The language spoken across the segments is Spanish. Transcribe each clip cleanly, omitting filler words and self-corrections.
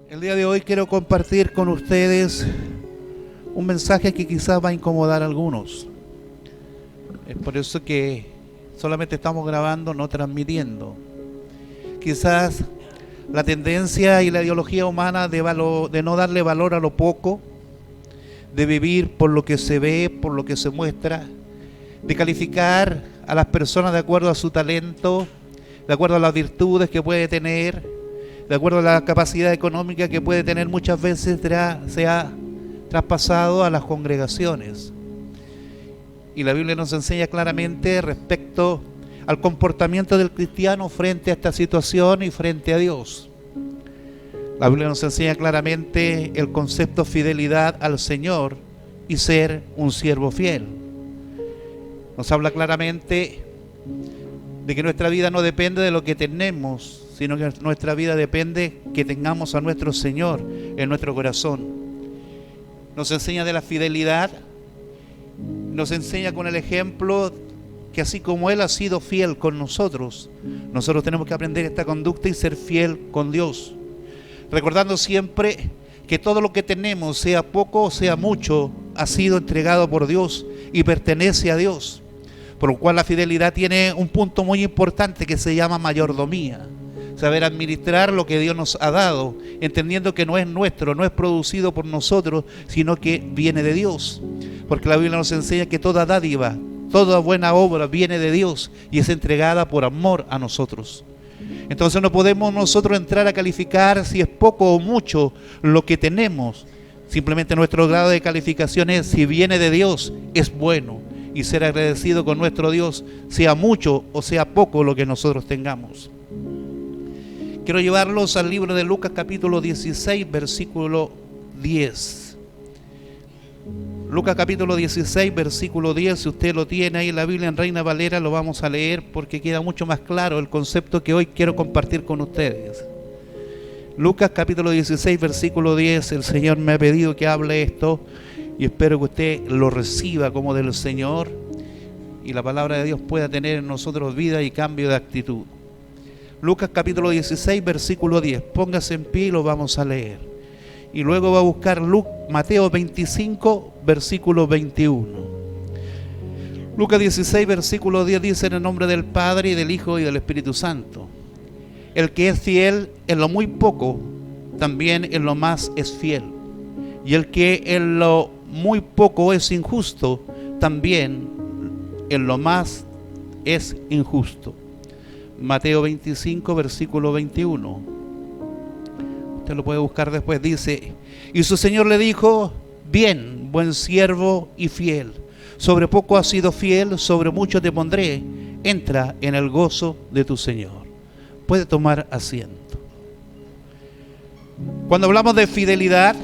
El día de hoy quiero compartir con ustedes un mensaje que quizás va a incomodar a algunos. Es por eso que solamente estamos grabando, no transmitiendo. Quizás la tendencia y la ideología humana de no darle valor a lo poco, de vivir por lo que se ve, por lo que se muestra, de calificar a las personas de acuerdo a su talento, de acuerdo a las virtudes que puede tener, de acuerdo a la capacidad económica que puede tener, muchas veces se ha traspasado a las congregaciones. Y la Biblia nos enseña claramente respecto al comportamiento del cristiano frente a esta situación y frente a Dios. La Biblia nos enseña claramente el concepto fidelidad al Señor y ser un siervo fiel. Nos habla claramente de que nuestra vida no depende de lo que tenemos, sino que nuestra vida depende que tengamos a nuestro Señor en nuestro corazón. Nos enseña de la fidelidad, nos enseña con el ejemplo que así como Él ha sido fiel con nosotros, nosotros tenemos que aprender esta conducta y ser fiel con Dios. Recordando siempre que todo lo que tenemos, sea poco o sea mucho, ha sido entregado por Dios y pertenece a Dios. Por lo cual la fidelidad tiene un punto muy importante que se llama mayordomía. Saber administrar lo que Dios nos ha dado, entendiendo que no es nuestro, no es producido por nosotros, sino que viene de Dios. Porque la Biblia nos enseña que toda dádiva, toda buena obra viene de Dios y es entregada por amor a nosotros. Entonces no podemos nosotros entrar a calificar si es poco o mucho lo que tenemos. Simplemente nuestro grado de calificación es si viene de Dios, es bueno. Y ser agradecido con nuestro Dios, sea mucho o sea poco lo que nosotros tengamos. Quiero llevarlos al libro de Lucas capítulo 16, versículo 10. Lucas capítulo 16, versículo 10, si usted lo tiene ahí en la Biblia en Reina Valera, lo vamos a leer porque queda mucho más claro el concepto que hoy quiero compartir con ustedes. Lucas capítulo 16, versículo 10, el Señor me ha pedido que hable esto y espero que usted lo reciba como del Señor y la palabra de Dios pueda tener en nosotros vida y cambio de actitud. Lucas capítulo 16, versículo 10. Póngase en pie y lo vamos a leer. Y luego va a buscar Mateo 25, versículo 21. Lucas 16, versículo 10 dice: en el nombre del Padre, y del Hijo, y del Espíritu Santo. El que es fiel en lo muy poco, también en lo más es fiel. Y el que en lo muy poco es injusto, también en lo más es injusto. Mateo 25, versículo 21. Usted lo puede buscar después. Dice: y su Señor le dijo: bien, buen siervo y fiel. Sobre poco has sido fiel, sobre mucho te pondré. Entra en el gozo de tu Señor. Puede tomar asiento. Cuando hablamos de fidelidad,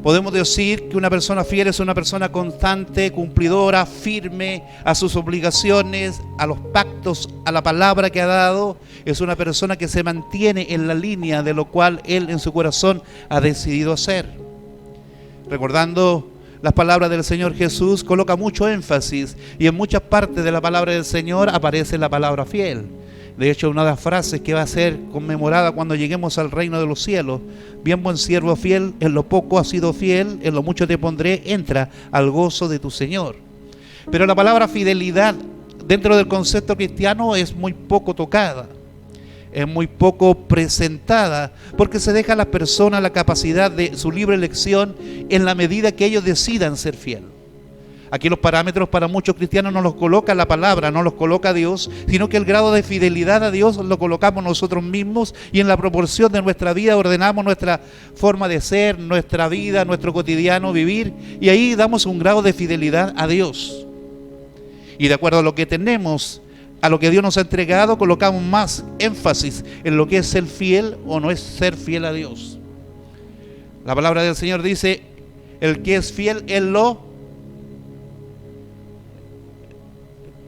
podemos decir que una persona fiel es una persona constante, cumplidora, firme a sus obligaciones, a los pactos, a la palabra que ha dado. Es una persona que se mantiene en la línea de lo cual él en su corazón ha decidido hacer. Recordando las palabras del Señor Jesús, coloca mucho énfasis y en muchas partes de la palabra del Señor aparece la palabra fiel. De hecho, una de las frases que va a ser conmemorada cuando lleguemos al reino de los cielos: bien, buen siervo fiel, en lo poco has sido fiel, en lo mucho te pondré, entra al gozo de tu Señor. Pero la palabra fidelidad dentro del concepto cristiano es muy poco tocada, es muy poco presentada, porque se deja a las personas la capacidad de su libre elección en la medida que ellos decidan ser fiel. Aquí los parámetros para muchos cristianos no los coloca la palabra, no los coloca Dios, sino que el grado de fidelidad a Dios lo colocamos nosotros mismos y en la proporción de nuestra vida ordenamos nuestra forma de ser, nuestra vida, nuestro cotidiano vivir, y ahí damos un grado de fidelidad a Dios. Y de acuerdo a lo que tenemos, a lo que Dios nos ha entregado, colocamos más énfasis en lo que es ser fiel o no es ser fiel a Dios. La palabra del Señor dice: el que es fiel en lo...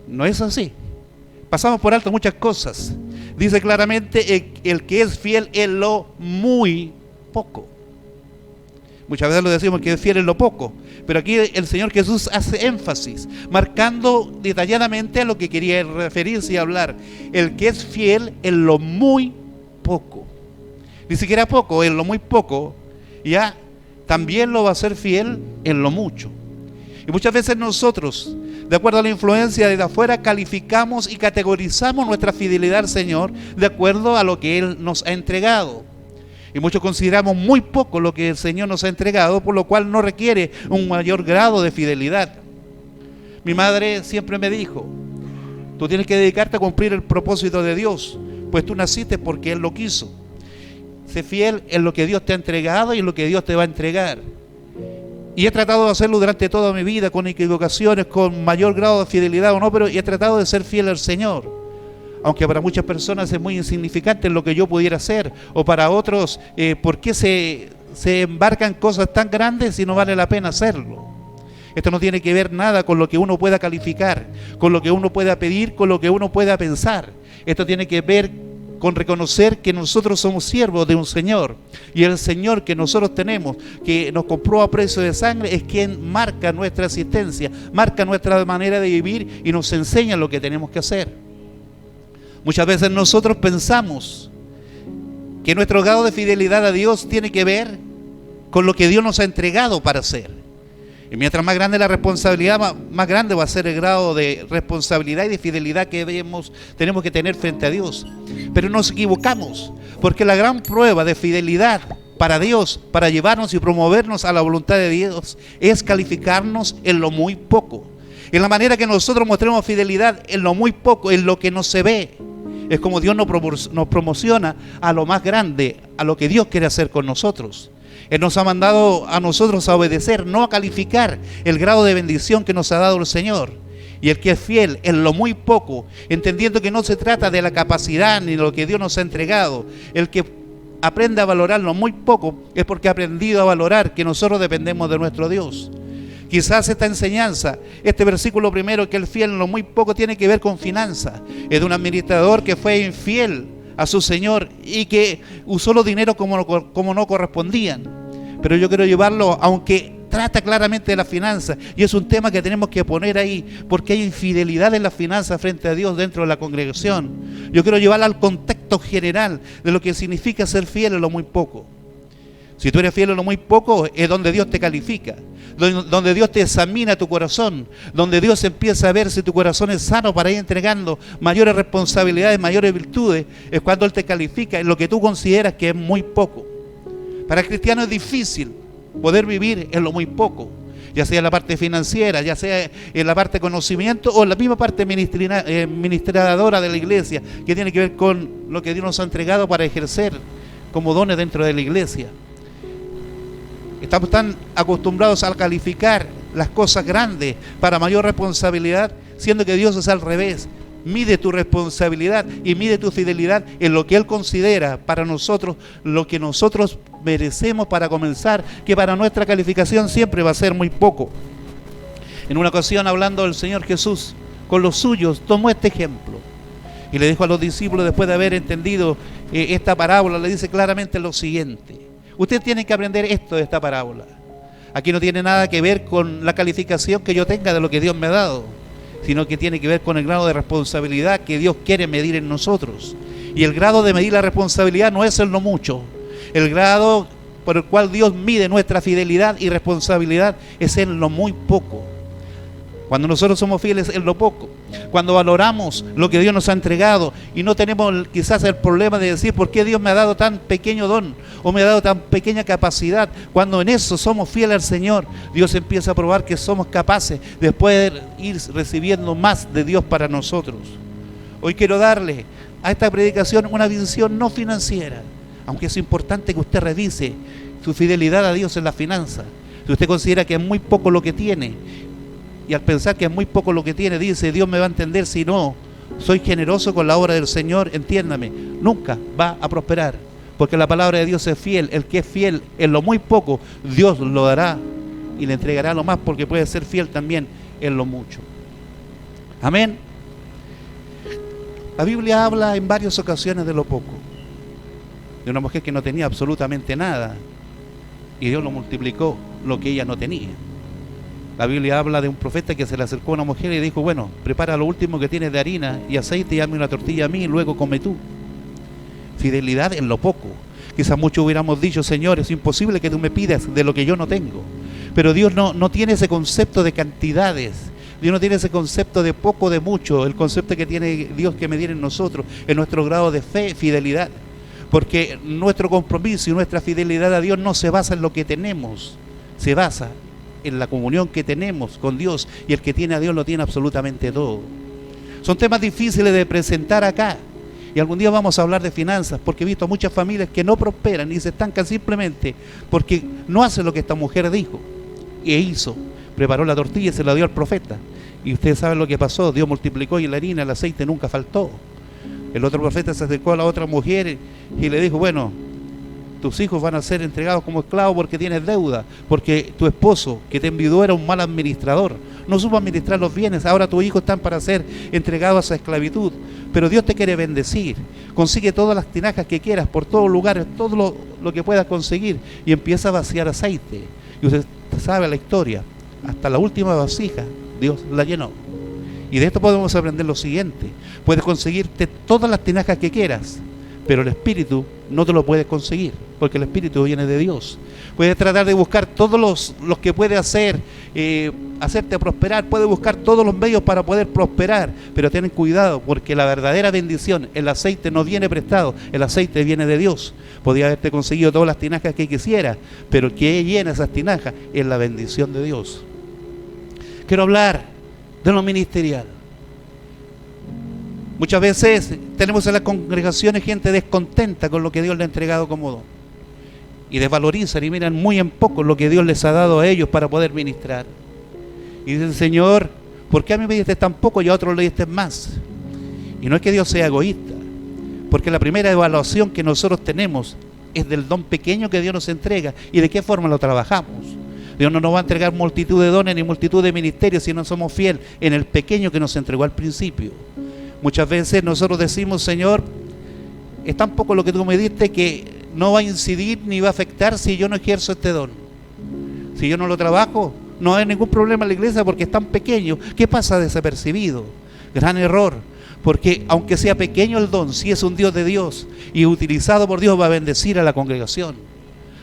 No es así. Pasamos por alto muchas cosas. Dice claramente el que es fiel en lo muy poco. Muchas veces lo decimos que es fiel en lo poco, pero aquí el Señor Jesús hace énfasis, marcando detalladamente a lo que quería referirse y hablar. El que es fiel en lo muy poco. Ni siquiera poco, en lo muy poco, ya también lo va a ser fiel en lo mucho. Y muchas veces nosotros, de acuerdo a la influencia desde afuera, calificamos y categorizamos nuestra fidelidad al Señor de acuerdo a lo que Él nos ha entregado. Y muchos consideramos muy poco lo que el Señor nos ha entregado, por lo cual no requiere un mayor grado de fidelidad. Mi madre siempre me dijo: tú tienes que dedicarte a cumplir el propósito de Dios, pues tú naciste porque Él lo quiso. Sé fiel en lo que Dios te ha entregado y en lo que Dios te va a entregar. Y he tratado de hacerlo durante toda mi vida, con equivocaciones, con mayor grado de fidelidad o no, pero he tratado de ser fiel al Señor. Aunque para muchas personas es muy insignificante lo que yo pudiera hacer, o para otros, ¿por qué se embarcan cosas tan grandes si no vale la pena hacerlo? Esto no tiene que ver nada con lo que uno pueda calificar, con lo que uno pueda pedir, con lo que uno pueda pensar. Esto tiene que ver con reconocer que nosotros somos siervos de un Señor, y el Señor que nosotros tenemos, que nos compró a precio de sangre, es quien marca nuestra existencia, marca nuestra manera de vivir y nos enseña lo que tenemos que hacer. Muchas veces nosotros pensamos que nuestro grado de fidelidad a Dios tiene que ver con lo que Dios nos ha entregado para hacer. Y mientras más grande la responsabilidad, más grande va a ser el grado de responsabilidad y de fidelidad que tenemos que tener frente a Dios. Pero nos equivocamos, porque la gran prueba de fidelidad para Dios, para llevarnos y promovernos a la voluntad de Dios, es calificarnos en lo muy poco. En la manera que nosotros mostremos fidelidad en lo muy poco, en lo que no se ve, es como Dios nos promociona a lo más grande, a lo que Dios quiere hacer con nosotros. Él nos ha mandado a nosotros a obedecer, no a calificar el grado de bendición que nos ha dado el Señor. Y el que es fiel en lo muy poco, entendiendo que no se trata de la capacidad ni de lo que Dios nos ha entregado, el que aprende a valorar lo muy poco es porque ha aprendido a valorar que nosotros dependemos de nuestro Dios. Quizás esta enseñanza, este versículo primero, que el fiel en lo muy poco, tiene que ver con finanzas. Es de un administrador que fue infiel a su Señor y que usó los dineros como no correspondían. Pero yo quiero llevarlo, aunque trata claramente de la finanza, y es un tema que tenemos que poner ahí, porque hay infidelidad en las finanzas frente a Dios dentro de la congregación. Yo quiero llevarla al contexto general de lo que significa ser fiel en lo muy poco. Si tú eres fiel en lo muy poco, es donde Dios te califica, donde Dios te examina tu corazón, donde Dios empieza a ver si tu corazón es sano para ir entregando mayores responsabilidades, mayores virtudes. Es cuando Él te califica en lo que tú consideras que es muy poco. Para el cristiano es difícil poder vivir en lo muy poco, ya sea en la parte financiera, ya sea en la parte de conocimiento o en la misma parte ministradora de la iglesia, que tiene que ver con lo que Dios nos ha entregado para ejercer como dones dentro de la iglesia. Estamos tan acostumbrados a calificar las cosas grandes para mayor responsabilidad, siendo que Dios es al revés. Mide tu responsabilidad y mide tu fidelidad en lo que Él considera para nosotros, lo que nosotros merecemos para comenzar, que para nuestra calificación siempre va a ser muy poco. En una ocasión, hablando del Señor Jesús con los suyos, tomó este ejemplo y le dijo a los discípulos, después de haber entendido esta parábola, le dice claramente lo siguiente: ustedes tienen que aprender esto de esta parábola. Aquí no tiene nada que ver con la calificación que yo tenga de lo que Dios me ha dado, sino que tiene que ver con el grado de responsabilidad que Dios quiere medir en nosotros. Y el grado de medir la responsabilidad no es en lo mucho. El grado por el cual Dios mide nuestra fidelidad y responsabilidad es en lo muy poco. Cuando nosotros somos fieles en lo poco, cuando valoramos lo que Dios nos ha entregado y no tenemos quizás el problema de decir ¿por qué Dios me ha dado tan pequeño don o me ha dado tan pequeña capacidad? Cuando en eso somos fieles al Señor, Dios empieza a probar que somos capaces de poder ir recibiendo más de Dios para nosotros. Hoy quiero darle a esta predicación una visión no financiera, aunque es importante que usted revise su fidelidad a Dios en la finanza. Si usted considera que es muy poco lo que tiene, y al pensar que es muy poco lo que tiene, dice, Dios me va a entender si no soy generoso con la obra del Señor, entiéndame, nunca va a prosperar, porque la palabra de Dios es fiel. El que es fiel en lo muy poco, Dios lo dará y le entregará lo más, porque puede ser fiel también en lo mucho. Amén. La Biblia habla en varias ocasiones de lo poco, de una mujer que no tenía absolutamente nada y Dios lo multiplicó lo que ella no tenía. La Biblia habla de un profeta que se le acercó a una mujer y dijo, bueno, prepara lo último que tienes de harina y aceite y hazme una tortilla a mí y luego come tú. fidelidad en lo poco. Quizás muchos hubiéramos dicho, Señor, es imposible que tú me pidas de lo que yo no tengo. Pero Dios no tiene ese concepto de cantidades. Dios no tiene ese concepto de poco, de mucho. El concepto que tiene Dios que medir en nosotros, en nuestro grado de fe, fidelidad. Porque nuestro compromiso y nuestra fidelidad a Dios no se basa en lo que tenemos, se basa en la comunión que tenemos con Dios, y el que tiene a Dios lo tiene absolutamente todo. Son temas difíciles de presentar acá, y algún día vamos a hablar de finanzas, porque he visto muchas familias que no prosperan y se estancan simplemente porque no hacen lo que esta mujer dijo e hizo. Preparó la tortilla y se la dio al profeta, y ustedes saben lo que pasó. Dios multiplicó y la harina, el aceite nunca faltó. El otro profeta se acercó a la otra mujer y le dijo, bueno, tus hijos van a ser entregados como esclavos porque tienes deuda, porque tu esposo que te enviudó era un mal administrador, no supo administrar los bienes, ahora tus hijos están para ser entregados a esa esclavitud, pero Dios te quiere bendecir. Consigue todas las tinajas que quieras, por todos lugares, todo lo que puedas conseguir, y empieza a vaciar aceite. Y usted sabe la historia, hasta la última vasija Dios la llenó. Y de esto podemos aprender lo siguiente: puedes conseguirte todas las tinajas que quieras, pero el Espíritu no te lo puedes conseguir, porque el Espíritu viene de Dios. Puedes tratar de buscar todos los que puede hacer, hacerte prosperar, puedes buscar todos los medios para poder prosperar, pero ten cuidado, porque la verdadera bendición, el aceite no viene prestado, el aceite viene de Dios. Podía haberte conseguido todas las tinajas que quisieras, pero el que llena esas tinajas es la bendición de Dios. Quiero hablar de lo ministerial. Muchas veces tenemos en las congregaciones gente descontenta con lo que Dios le ha entregado como don, y desvalorizan y miran muy en poco lo que Dios les ha dado a ellos para poder ministrar. Y dicen, Señor, ¿por qué a mí me diste tan poco y a otros le diste más? Y no es que Dios sea egoísta, porque la primera evaluación que nosotros tenemos es del don pequeño que Dios nos entrega y de qué forma lo trabajamos. Dios no nos va a entregar multitud de dones ni multitud de ministerios si no somos fieles en el pequeño que nos entregó al principio. Muchas veces nosotros decimos, Señor, es tan poco lo que tú me diste que no va a incidir ni va a afectar si yo no ejerzo este don. Si yo no lo trabajo, no hay ningún problema en la iglesia porque es tan pequeño que pasa desapercibido. Gran error, porque aunque sea pequeño el don, si es un Dios de Dios y utilizado por Dios, va a bendecir a la congregación.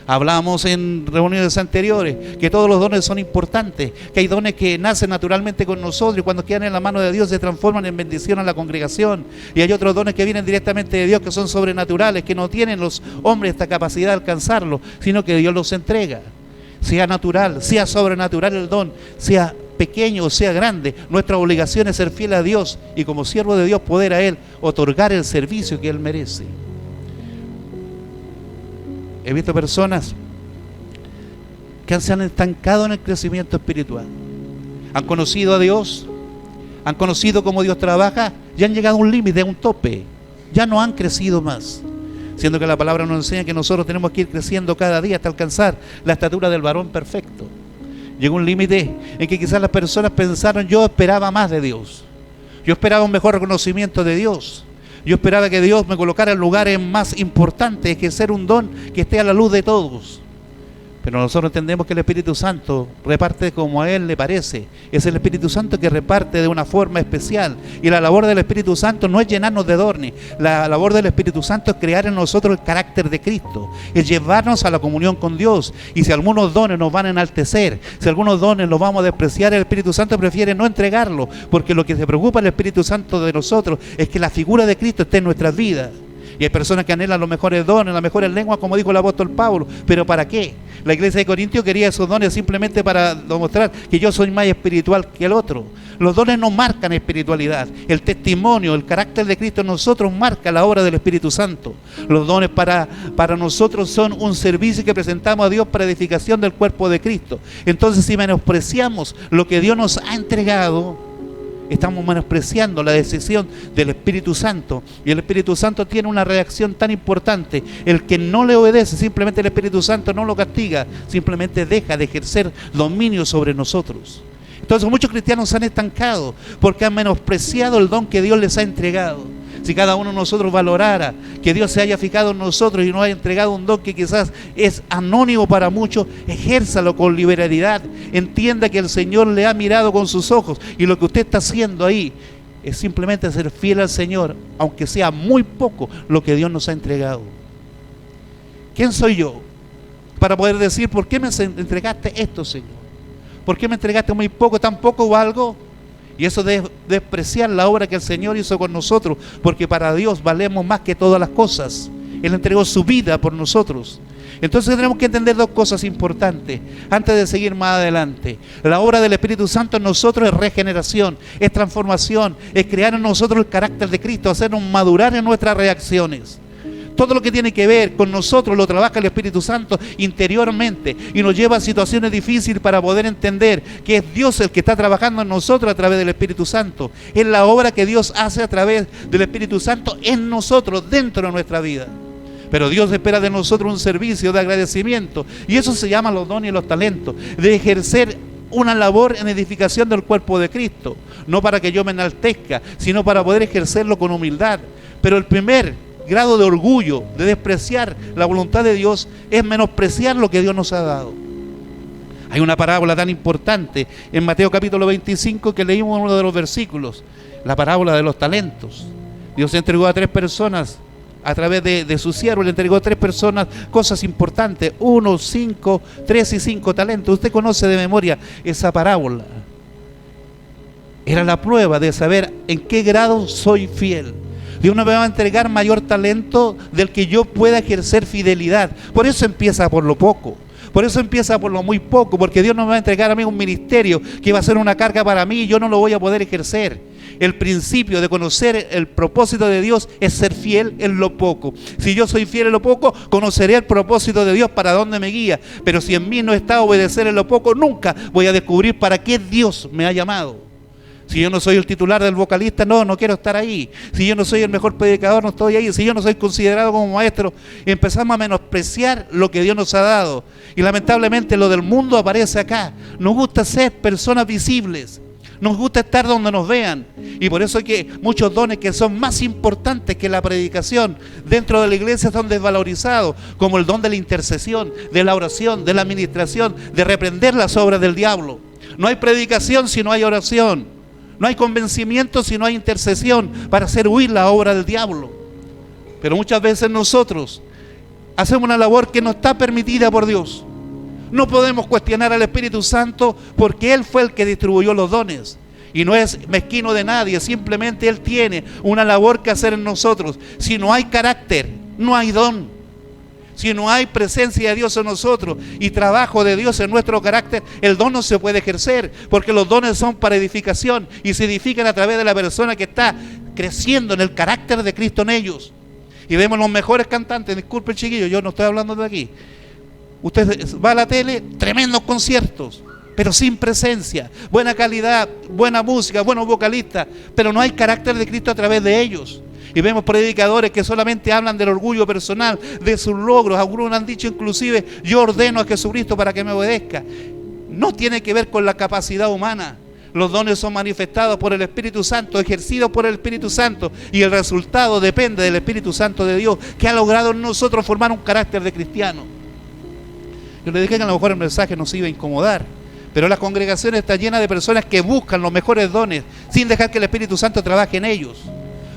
Hablamos en reuniones anteriores que todos los dones son importantes, que hay dones que nacen naturalmente con nosotros y cuando quedan en la mano de Dios se transforman en bendición a la congregación. Y hay otros dones que vienen directamente de Dios, que son sobrenaturales, que no tienen los hombres esta capacidad de alcanzarlo, sino que Dios los entrega. Sea natural, sea sobrenatural el don, sea pequeño o sea grande, nuestra obligación es ser fiel a Dios y como siervo de Dios poder a Él otorgar el servicio que Él merece. He visto personas que se han estancado en el crecimiento espiritual. Han conocido a Dios, han conocido cómo Dios trabaja y han llegado a un límite, a un tope. Ya no han crecido más. Siendo que la palabra nos enseña que nosotros tenemos que ir creciendo cada día hasta alcanzar la estatura del varón perfecto. Llegó un límite en que quizás las personas pensaron, yo esperaba más de Dios. Yo esperaba un mejor reconocimiento de Dios. Yo esperaba que Dios me colocara en lugares más importantes, que ser un don que esté a la luz de todos. Pero nosotros entendemos que el Espíritu Santo reparte como a Él le parece. Es el Espíritu Santo que reparte de una forma especial. Y la labor del Espíritu Santo no es llenarnos de dones. La labor del Espíritu Santo es crear en nosotros el carácter de Cristo. Es llevarnos a la comunión con Dios. Y si algunos dones nos van a enaltecer, si algunos dones los vamos a despreciar, el Espíritu Santo prefiere no entregarlo. Porque lo que se preocupa el Espíritu Santo de nosotros es que la figura de Cristo esté en nuestras vidas. Y hay personas que anhelan los mejores dones, las mejores lenguas, como dijo el apóstol Pablo. ¿Pero para qué? La iglesia de Corintios quería esos dones simplemente para demostrar que yo soy más espiritual que el otro. Los dones no marcan espiritualidad. El testimonio, el carácter de Cristo en nosotros marca la obra del Espíritu Santo. Los dones para nosotros son un servicio que presentamos a Dios para edificación del cuerpo de Cristo. Entonces, si menospreciamos lo que Dios nos ha entregado, estamos menospreciando la decisión del Espíritu Santo. Y el Espíritu Santo tiene una reacción tan importante. El que no le obedece, simplemente el Espíritu Santo no lo castiga, simplemente deja de ejercer dominio sobre nosotros. Entonces muchos cristianos se han estancado porque han menospreciado el don que Dios les ha entregado. Si cada uno de nosotros valorara que Dios se haya fijado en nosotros y nos haya entregado un don que quizás es anónimo para muchos, ejérzalo con liberalidad. Entienda que el Señor le ha mirado con sus ojos y lo que usted está haciendo ahí es simplemente ser fiel al Señor, aunque sea muy poco lo que Dios nos ha entregado. ¿Quién soy yo para poder decir, ¿por qué me entregaste esto, Señor? ¿Por qué me entregaste muy poco, tan poco valgo? Y eso de despreciar la obra que el Señor hizo con nosotros, porque para Dios valemos más que todas las cosas. Él entregó su vida por nosotros. Entonces tenemos que entender dos cosas importantes antes de seguir más adelante. La obra del Espíritu Santo en nosotros es regeneración, es transformación, es crear en nosotros el carácter de Cristo, hacernos madurar en nuestras reacciones. Todo lo que tiene que ver con nosotros lo trabaja el Espíritu Santo interiormente y nos lleva a situaciones difíciles para poder entender que es Dios el que está trabajando en nosotros a través del Espíritu Santo. Es la obra que Dios hace a través del Espíritu Santo en nosotros, dentro de nuestra vida. Pero Dios espera de nosotros un servicio de agradecimiento, y eso se llama los dones y los talentos, de ejercer una labor en edificación del cuerpo de Cristo, no para que yo me enaltezca, sino para poder ejercerlo con humildad. Pero el primer grado de orgullo, de despreciar la voluntad de Dios, es menospreciar lo que Dios nos ha dado. Hay una parábola tan importante en Mateo capítulo 25 que leímos en uno de los versículos, la parábola de los talentos. Dios entregó a 3 personas, a través de su siervo, le entregó a 3 personas cosas importantes, 1, 5, 3 y 5 talentos. Usted conoce de memoria esa parábola. Era la prueba de saber en qué grado soy fiel. Dios no me va a entregar mayor talento del que yo pueda ejercer fidelidad. Por eso empieza por lo poco. Por eso empieza por lo muy poco, porque Dios no me va a entregar a mí un ministerio que va a ser una carga para mí y yo no lo voy a poder ejercer. El principio de conocer el propósito de Dios es ser fiel en lo poco. Si yo soy fiel en lo poco, conoceré el propósito de Dios para dónde me guía. Pero si en mí no está obedecer en lo poco, nunca voy a descubrir para qué Dios me ha llamado. Si yo no soy el titular del vocalista, no quiero estar ahí. Si yo no soy el mejor predicador, no estoy ahí. Si yo no soy considerado como maestro, empezamos a menospreciar lo que Dios nos ha dado. Y lamentablemente lo del mundo aparece acá. Nos gusta ser personas visibles. Nos gusta estar donde nos vean. Y por eso es que muchos dones que son más importantes que la predicación dentro de la iglesia son desvalorizados, como el don de la intercesión, de la oración, de la administración, de reprender las obras del diablo. No hay predicación si no hay oración. No hay convencimiento si no hay intercesión para hacer huir la obra del diablo. Pero muchas veces nosotros hacemos una labor que no está permitida por Dios. No podemos cuestionar al Espíritu Santo porque Él fue el que distribuyó los dones. Y no es mezquino de nadie, simplemente Él tiene una labor que hacer en nosotros. Si no hay carácter, no hay don. Si no hay presencia de Dios en nosotros y trabajo de Dios en nuestro carácter, el don no se puede ejercer, porque los dones son para edificación y se edifican a través de la persona que está creciendo en el carácter de Cristo en ellos. Y vemos los mejores cantantes, disculpe chiquillo, yo no estoy hablando de aquí. Usted va a la tele, tremendos conciertos, pero sin presencia, buena calidad, buena música, buenos vocalistas, pero no hay carácter de Cristo a través de ellos. Y vemos predicadores que solamente hablan del orgullo personal, de sus logros. Algunos han dicho inclusive, yo ordeno a Jesucristo para que me obedezca. No tiene que ver con la capacidad humana. Los dones son manifestados por el Espíritu Santo, ejercidos por el Espíritu Santo, y el resultado depende del Espíritu Santo de Dios, que ha logrado en nosotros formar un carácter de cristiano. Yo le dije que a lo mejor el mensaje nos iba a incomodar, pero la congregación está llena de personas que buscan los mejores dones sin dejar que el Espíritu Santo trabaje en ellos.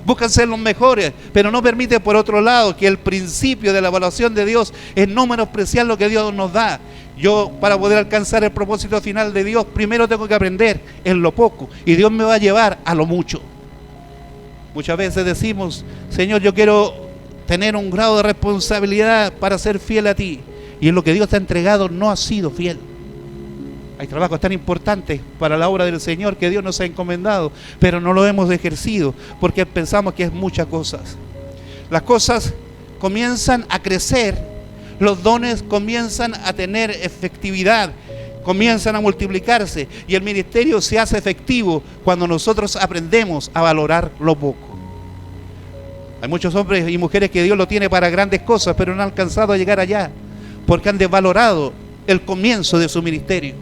Buscan ser los mejores, pero no permite por otro lado que el principio de la evaluación de Dios es no menospreciar lo que Dios nos da. Yo, para poder alcanzar el propósito final de Dios, primero tengo que aprender en lo poco, y Dios me va a llevar a lo mucho. Muchas veces decimos, Señor, yo quiero tener un grado de responsabilidad para ser fiel a ti, y en lo que Dios te ha entregado no has sido fiel. Hay trabajos tan importantes para la obra del Señor que Dios nos ha encomendado, pero no lo hemos ejercido porque pensamos que es muchas cosas. Las cosas comienzan a crecer, los dones comienzan a tener efectividad, comienzan a multiplicarse, y el ministerio se hace efectivo cuando nosotros aprendemos a valorar lo poco. Hay muchos hombres y mujeres que Dios lo tiene para grandes cosas, pero no han alcanzado a llegar allá porque han desvalorado el comienzo de su ministerio.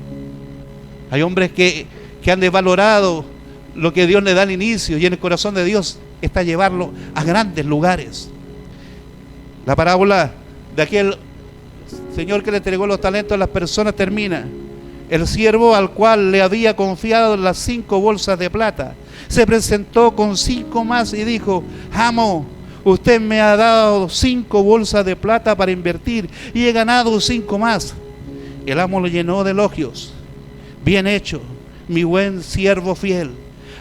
Hay hombres que han desvalorado lo que Dios le da al inicio, y en el corazón de Dios está llevarlo a grandes lugares. La parábola de aquel señor que le entregó los talentos a las personas termina El siervo al cual le había confiado las 5 bolsas de plata se presentó con 5 más y dijo: amo, usted me ha dado 5 bolsas de plata para invertir y he ganado 5 más. El amo lo llenó de elogios. Bien hecho, mi buen siervo fiel.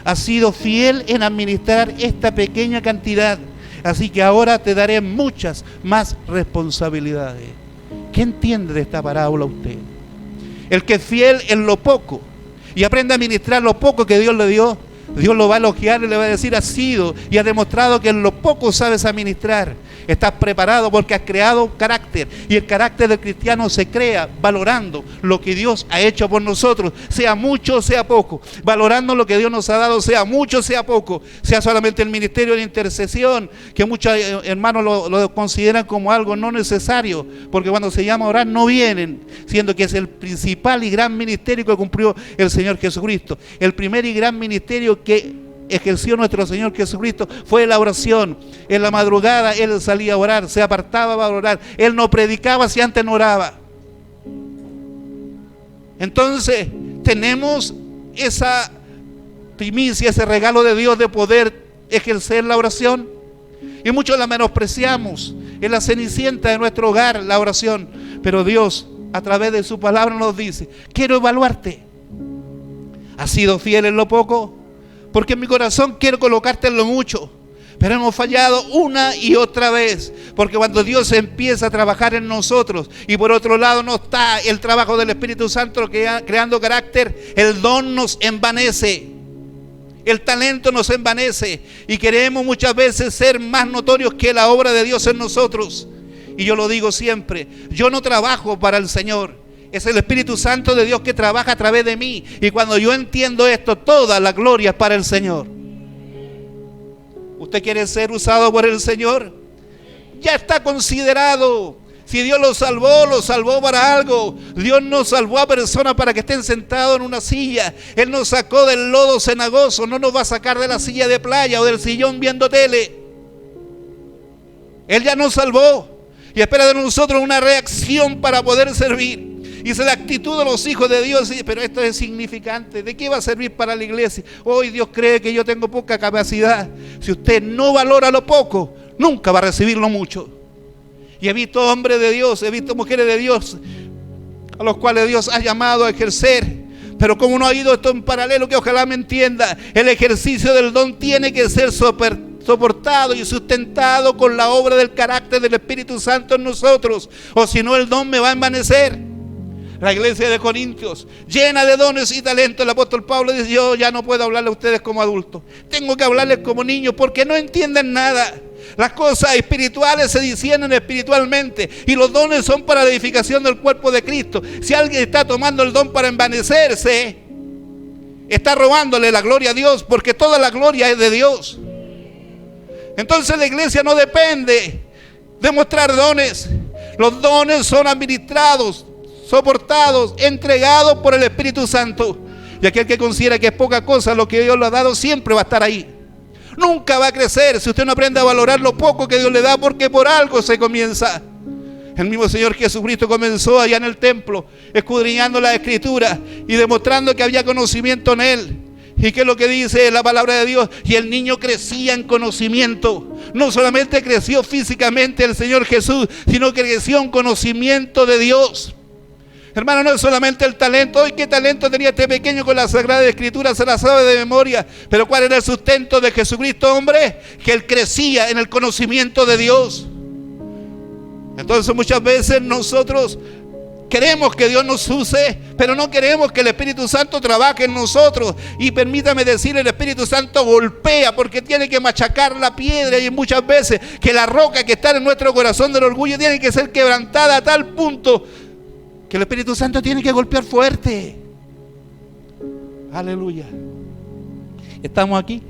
Has sido fiel en administrar esta pequeña cantidad, así que ahora te daré muchas más responsabilidades. ¿Qué entiende de esta parábola usted? El que es fiel en lo poco y aprende a administrar lo poco que Dios le dio, Dios lo va a elogiar y le va a decir: has sido y has demostrado que en lo poco sabes administrar. Estás preparado porque has creado carácter, y el carácter del cristiano se crea valorando lo que Dios ha hecho por nosotros, sea mucho o sea poco, valorando lo que Dios nos ha dado, sea mucho o sea poco, sea solamente el ministerio de intercesión, que muchos hermanos lo consideran como algo no necesario, porque cuando se llama a orar no vienen, siendo que es el principal y gran ministerio que cumplió el Señor Jesucristo. El primer y gran ministerio que ejerció nuestro Señor Jesucristo fue la oración. En la madrugada Él salía a orar, se apartaba para orar. Él no predicaba si antes no oraba. Entonces tenemos esa primicia, ese regalo de Dios de poder ejercer la oración, y muchos la menospreciamos. Es la cenicienta de nuestro hogar, la oración. Pero Dios, a través de su palabra, nos dice: quiero evaluarte. ¿Has sido fiel en lo poco? Porque en mi corazón quiero colocarte en lo mucho. Pero hemos fallado una y otra vez, porque cuando Dios empieza a trabajar en nosotros, y por otro lado no está el trabajo del Espíritu Santo creando carácter, el don nos envanece, el talento nos envanece, y queremos muchas veces ser más notorios que la obra de Dios en nosotros. Y yo lo digo siempre: yo no trabajo para el Señor, es el Espíritu Santo de Dios que trabaja a través de mí. Y cuando yo entiendo esto, toda la gloria es para el Señor. ¿Usted quiere ser usado por el Señor? Ya está considerado. Si Dios lo salvó para algo. Dios no salvó a personas para que estén sentados en una silla. Él nos sacó del lodo cenagoso. No nos va a sacar de la silla de playa o del sillón viendo tele. Él ya nos salvó y espera de nosotros una reacción para poder servir. Y esa es la actitud de los hijos de Dios. Pero esto es insignificante. ¿De qué va a servir para la iglesia? Hoy Dios cree que yo tengo poca capacidad. Si usted no valora lo poco, nunca va a recibir lo mucho. Y he visto hombres de Dios, he visto mujeres de Dios, a los cuales Dios ha llamado a ejercer. Pero como no ha ido esto en paralelo, que ojalá me entienda, el ejercicio del don tiene que ser soportado y sustentado con la obra del carácter del Espíritu Santo en nosotros. O si no, el don me va a envanecer. La iglesia de Corintios, llena de dones y talentos, el apóstol Pablo dice: yo ya no puedo hablarle a ustedes como adultos, tengo que hablarles como niños, porque no entienden nada. Las cosas espirituales se disciernen espiritualmente, y los dones son para la edificación del cuerpo de Cristo. Si alguien está tomando el don para envanecerse, está robándole la gloria a Dios, porque toda la gloria es de Dios. Entonces la iglesia no depende de mostrar dones. Los dones son administrados, soportados, entregados por el Espíritu Santo. Y aquel que considera que es poca cosa lo que Dios le ha dado, siempre va a estar ahí. Nunca va a crecer si usted no aprende a valorar lo poco que Dios le da, porque por algo se comienza. El mismo Señor Jesucristo comenzó allá en el templo, escudriñando la Escritura y demostrando que había conocimiento en Él. ¿Y qué es lo que dice la palabra de Dios? Y el niño crecía en conocimiento. No solamente creció físicamente el Señor Jesús, sino que creció en conocimiento de Dios. Hermano, no es solamente el talento. Hoy, ¿qué talento tenía este pequeño con la Sagrada Escritura? Se la sabe de memoria. Pero ¿cuál era el sustento de Jesucristo, hombre? Que Él crecía en el conocimiento de Dios. Entonces muchas veces nosotros queremos que Dios nos use, pero no queremos que el Espíritu Santo trabaje en nosotros. Y permítame decir, el Espíritu Santo golpea porque tiene que machacar la piedra, y muchas veces que la roca que está en nuestro corazón del orgullo tiene que ser quebrantada a tal punto que el Espíritu Santo tiene que golpear fuerte. Aleluya. Estamos aquí.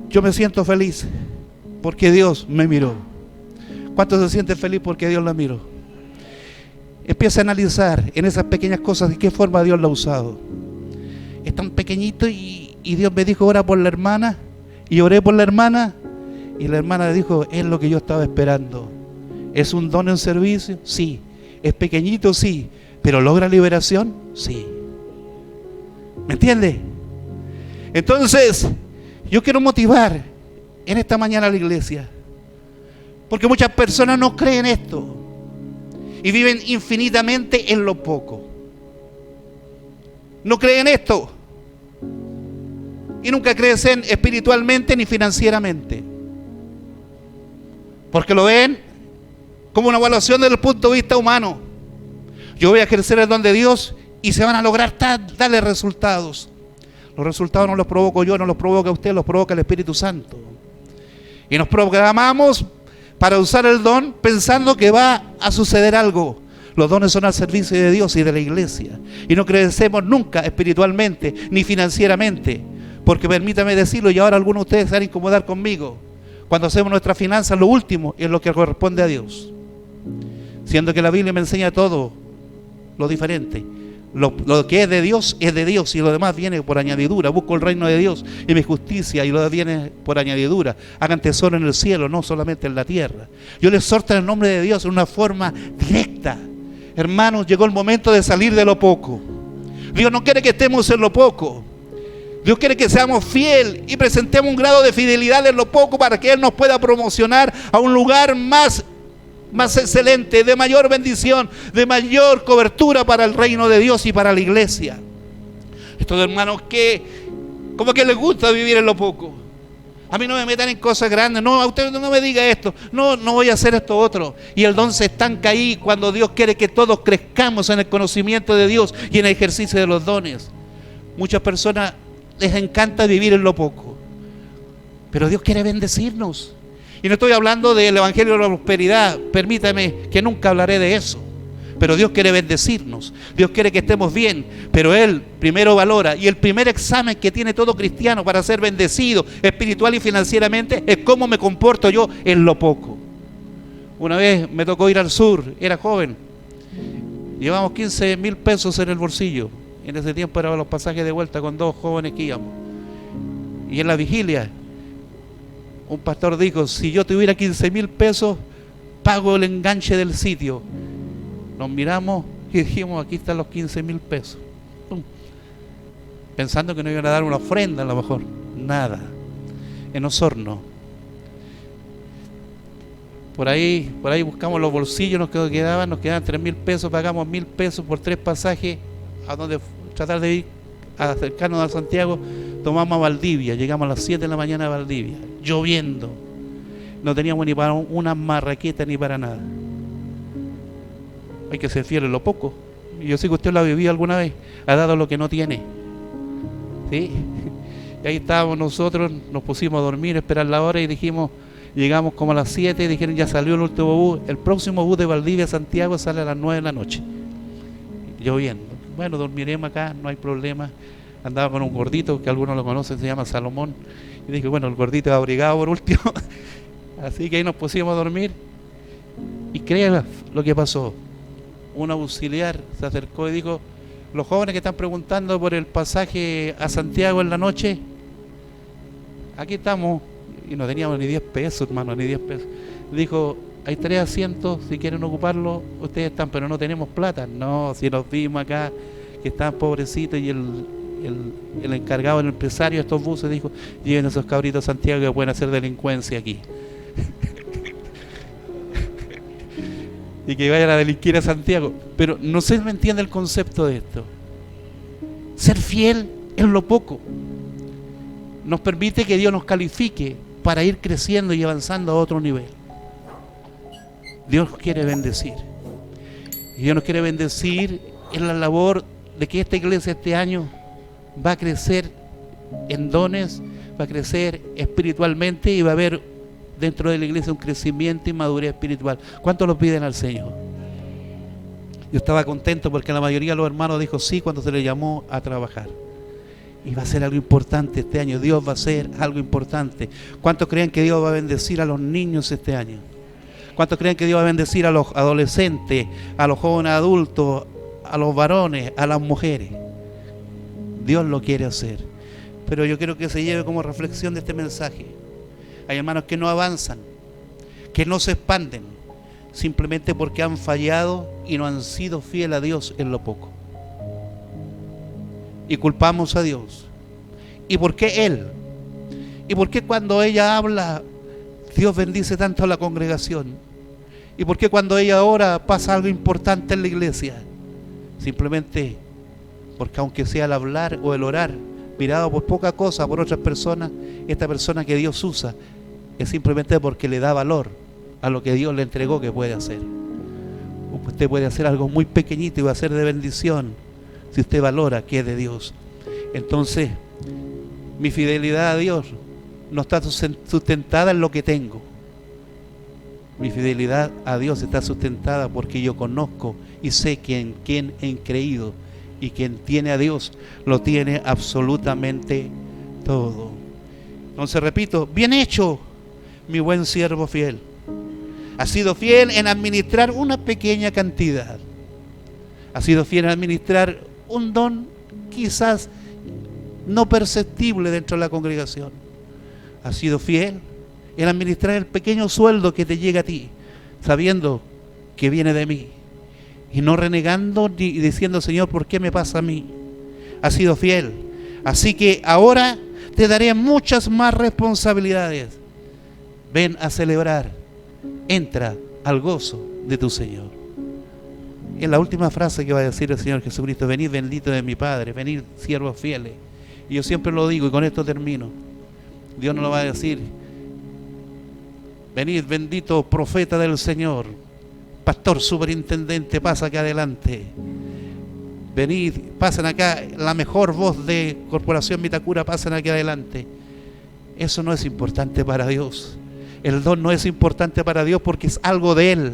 Yo me siento feliz porque Dios me miró. ¿Cuántos se sienten feliz porque Dios la miró? Empieza a analizar en esas pequeñas cosas de qué forma Dios la ha usado. Es tan pequeñito y Dios me dijo: ora por la hermana. Y oré por la hermana, y la hermana dijo: es lo que yo estaba esperando. ¿Es un don en servicio? Sí. ¿Es pequeñito? Sí. ¿Pero logra liberación? Sí. ¿Me entiende? Entonces, yo quiero motivar en esta mañana a la iglesia, porque muchas personas no creen esto y viven infinitamente en lo poco. No creen esto y nunca crecen espiritualmente ni financieramente, porque lo ven como una evaluación desde el punto de vista humano. Yo voy a ejercer el don de Dios y se van a lograr tales resultados. Los resultados no los provoco yo, no los provoca usted, los provoca el Espíritu Santo. Y nos programamos para usar el don pensando que va a suceder algo. Los dones son al servicio de Dios y de la iglesia. Y no crecemos nunca espiritualmente ni financieramente. Porque permítame decirlo, y ahora algunos de ustedes se van a incomodar conmigo, cuando hacemos nuestras finanzas, lo último es lo que corresponde a Dios. Siendo que la Biblia me enseña todo lo diferente. Lo que es de Dios y lo demás viene por añadidura. Busco el reino de Dios y mi justicia y lo demás viene por añadidura. Hagan tesoro en el cielo, no solamente en la tierra. Yo les exhorto en el nombre de Dios en una forma directa. Hermanos, llegó el momento de salir de lo poco. Dios no quiere que estemos en lo poco. Dios quiere que seamos fieles y presentemos un grado de fidelidad en lo poco para que Él nos pueda promocionar a un lugar más excelente, de mayor bendición, de mayor cobertura para el reino de Dios y para la iglesia. Estos hermanos que como que les gusta vivir en lo poco. A mí no me metan en cosas grandes, no, a usted no me diga esto, no voy a hacer esto otro. Y el don se estanca ahí cuando Dios quiere que todos crezcamos en el conocimiento de Dios y en el ejercicio de los dones. Muchas personas les encanta vivir en lo poco, pero Dios quiere bendecirnos. Y no estoy hablando del evangelio de la prosperidad, permítame que nunca hablaré de eso, pero Dios quiere bendecirnos, Dios quiere que estemos bien, pero Él primero valora, y el primer examen que tiene todo cristiano para ser bendecido espiritual y financieramente es cómo me comporto yo en lo poco. Una vez me tocó ir al sur, era joven, llevamos 15,000 pesos en el bolsillo. En ese tiempo eran los pasajes de vuelta con 2 jóvenes que íbamos. Y en la vigilia, un pastor dijo, si yo tuviera 15,000 pesos, pago el enganche del sitio. Nos miramos y dijimos, aquí están los 15,000 pesos. ¡Pum! Pensando que nos iban a dar una ofrenda a lo mejor. Nada. En Osorno. Por ahí buscamos los bolsillos, nos quedaban 3,000 pesos, pagamos 1,000 pesos por 3 pasajes a donde tratar de ir a acercarnos a Santiago. Tomamos a Valdivia, llegamos a las 7 de la mañana a Valdivia, lloviendo, no teníamos ni para una marraqueta ni para nada. Hay que ser fiel en lo poco. Yo sé que usted lo ha vivido alguna vez, ha dado lo que no tiene, ¿sí? Y ahí estábamos nosotros, nos pusimos a dormir, a esperar la hora y dijimos, llegamos como a las 7 y dijeron ya salió el último bus, el próximo bus de Valdivia a Santiago sale a las 9 de la noche, lloviendo. Bueno, dormiremos acá, no hay problema. Andaba con un gordito que algunos lo conocen, se llama Salomón, y dije, bueno, el gordito abrigado por último. Así que ahí nos pusimos a dormir y créanme lo que pasó. Un auxiliar se acercó y dijo, los jóvenes que están preguntando por el pasaje a Santiago en la noche, aquí estamos. Y no teníamos ni 10 pesos, hermano, ni 10 pesos. Dijo, hay 3 asientos, si quieren ocuparlo, ustedes están, pero no tenemos plata. No, si nos vimos acá, que están pobrecitos, y el encargado, el empresario de estos buses dijo, lleven a esos cabritos a Santiago que pueden hacer delincuencia aquí. Y que vayan a delinquir a Santiago. Pero no sé si me entiende el concepto de esto. Ser fiel en lo poco nos permite que Dios nos califique para ir creciendo y avanzando a otro nivel. Dios quiere bendecir. Y Dios nos quiere bendecir en la labor de que esta iglesia este año va a crecer en dones, va a crecer espiritualmente y va a haber dentro de la iglesia un crecimiento y madurez espiritual. ¿Cuántos lo piden al Señor? Yo estaba contento porque la mayoría de los hermanos dijo sí cuando se les llamó a trabajar. Y va a ser algo importante este año. Dios va a hacer algo importante. ¿Cuántos creen que Dios va a bendecir a los niños este año? ¿Cuántos creen que Dios va a bendecir a los adolescentes, a los jóvenes adultos, a los varones, a las mujeres? Dios lo quiere hacer. Pero yo quiero que se lleve como reflexión de este mensaje. Hay hermanos que no avanzan, que no se expanden, simplemente porque han fallado y no han sido fieles a Dios en lo poco. Y culpamos a Dios. ¿Y por qué Él? ¿Y por qué cuando ella habla, Dios bendice tanto a la congregación? ¿Y por qué cuando ella ora pasa algo importante en la iglesia? Simplemente porque aunque sea el hablar o el orar, mirado por poca cosa por otras personas, esta persona que Dios usa es simplemente porque le da valor a lo que Dios le entregó que puede hacer. Usted puede hacer algo muy pequeñito y va a ser de bendición si usted valora que es de Dios. Entonces, mi fidelidad a Dios no está sustentada en lo que tengo. Mi fidelidad a Dios está sustentada porque yo conozco y sé que en quien he creído, y quien tiene a Dios lo tiene absolutamente todo. Entonces repito, bien hecho, mi buen siervo fiel. Has sido fiel en administrar una pequeña cantidad. Has sido fiel en administrar un don quizás no perceptible dentro de la congregación. Has sido fiel en administrar el pequeño sueldo que te llega a ti, sabiendo que viene de mí. Y no renegando ni diciendo, Señor, ¿por qué me pasa a mí? Has sido fiel. Así que ahora te daré muchas más responsabilidades. Ven a celebrar. Entra al gozo de tu Señor. Es la última frase que va a decir el Señor Jesucristo. Venid bendito de mi Padre, venid siervos fieles. Y yo siempre lo digo y con esto termino. Dios no lo va a decir. Venid bendito profeta del Señor. Pastor, superintendente, pasa acá adelante. Venid, pasen acá, la mejor voz de Corporación Vitacura, pasen aquí adelante. Eso no es importante para Dios. El don no es importante para Dios porque es algo de Él.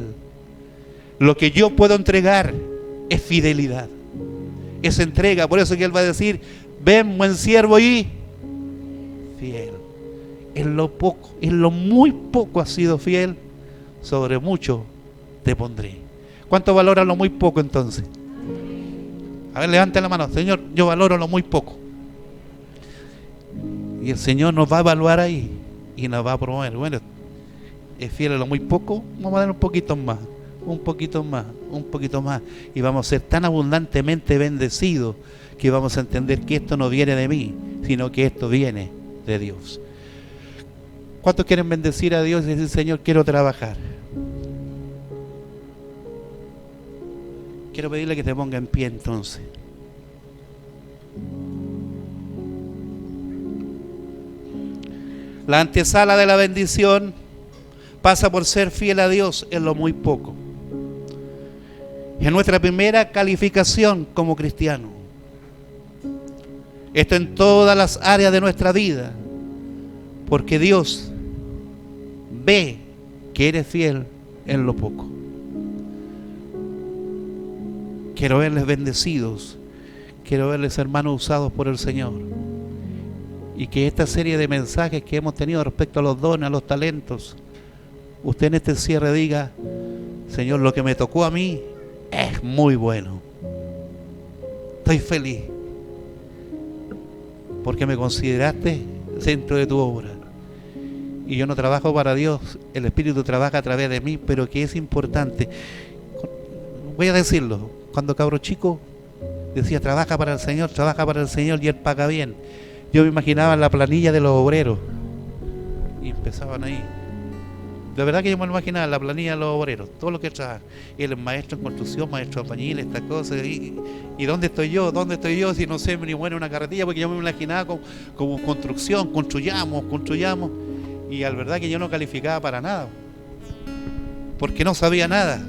Lo que yo puedo entregar es fidelidad, es entrega. Por eso que Él va a decir, ven buen siervo y fiel. En lo poco, en lo muy poco has sido fiel, sobre mucho te pondré. ¿Cuánto valora lo muy poco entonces? A ver, levante la mano. Señor, yo valoro lo muy poco. Y el Señor nos va a evaluar ahí y nos va a promover. Bueno, es fiel a lo muy poco, vamos a dar un poquito más, un poquito más, un poquito más. Y vamos a ser tan abundantemente bendecidos que vamos a entender que esto no viene de mí, sino que esto viene de Dios. ¿Cuántos quieren bendecir a Dios y decir, Señor, quiero trabajar? Quiero pedirle que te ponga en pie entonces. La antesala de la bendición pasa por ser fiel a Dios en lo muy poco. Es nuestra primera calificación como cristiano. Esto en todas las áreas de nuestra vida. Porque Dios ve que eres fiel en lo poco. Quiero verles bendecidos. Quiero verles hermanos usados por el Señor. Y que esta serie de mensajes que hemos tenido respecto a los dones, a los talentos, usted en este cierre diga, Señor, lo que me tocó a mí es muy bueno. Estoy feliz. Porque me consideraste centro de tu obra. Y yo no trabajo para Dios, el Espíritu trabaja a través de mí, pero que es importante. Voy a decirlo, cuando cabro chico decía, trabaja para el Señor y Él paga bien. Yo me imaginaba la planilla de los obreros y empezaban ahí. De verdad que yo me lo imaginaba, la planilla de los obreros, todo lo que trabaja. Él es maestro en construcción, maestro de albañil, estas cosas. ¿Y dónde estoy yo? ¿Dónde estoy yo si no sé ni bueno una carretilla? Porque yo me imaginaba como construcción, construyamos. Y la verdad que yo no calificaba para nada, porque no sabía nada.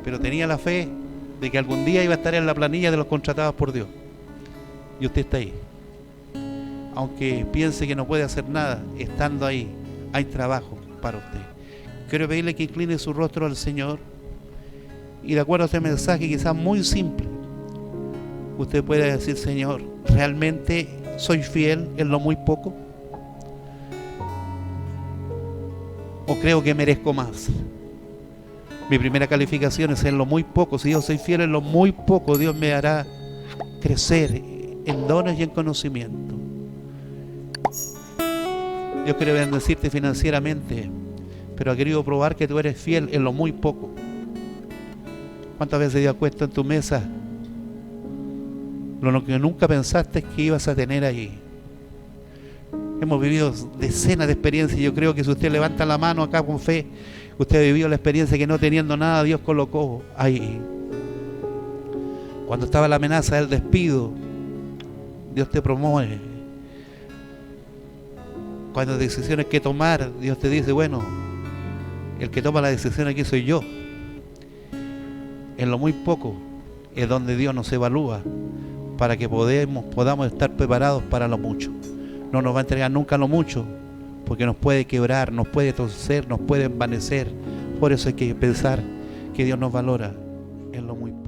Pero tenía la fe de que algún día iba a estar en la planilla de los contratados por Dios. Y usted está ahí. Aunque piense que no puede hacer nada, estando ahí, hay trabajo para usted. Quiero pedirle que incline su rostro al Señor. Y de acuerdo a este mensaje quizás muy simple, usted puede decir, Señor, ¿realmente soy fiel en lo muy poco? ¿O creo que merezco más? Mi primera calificación es en lo muy poco. Si yo soy fiel en lo muy poco, Dios me hará crecer en dones y en conocimiento. Dios quiere bendecirte financieramente, pero ha querido probar que tú eres fiel en lo muy poco. ¿Cuántas veces Dios ha puesto en tu mesa lo que nunca pensaste que ibas a tener ahí? Hemos vivido decenas de experiencias y yo creo que si usted levanta la mano acá con fe, usted ha vivido la experiencia que no teniendo nada Dios colocó ahí. Cuando estaba la amenaza del despido, Dios te promueve. Cuando hay decisiones que tomar, Dios te dice, bueno, el que toma la decisión aquí soy yo. En lo muy poco es donde Dios nos evalúa para que podamos estar preparados para lo mucho. No nos va a entregar nunca lo mucho, porque nos puede quebrar, nos puede torcer, nos puede envanecer. Por eso hay que pensar que Dios nos valora en lo muy poco.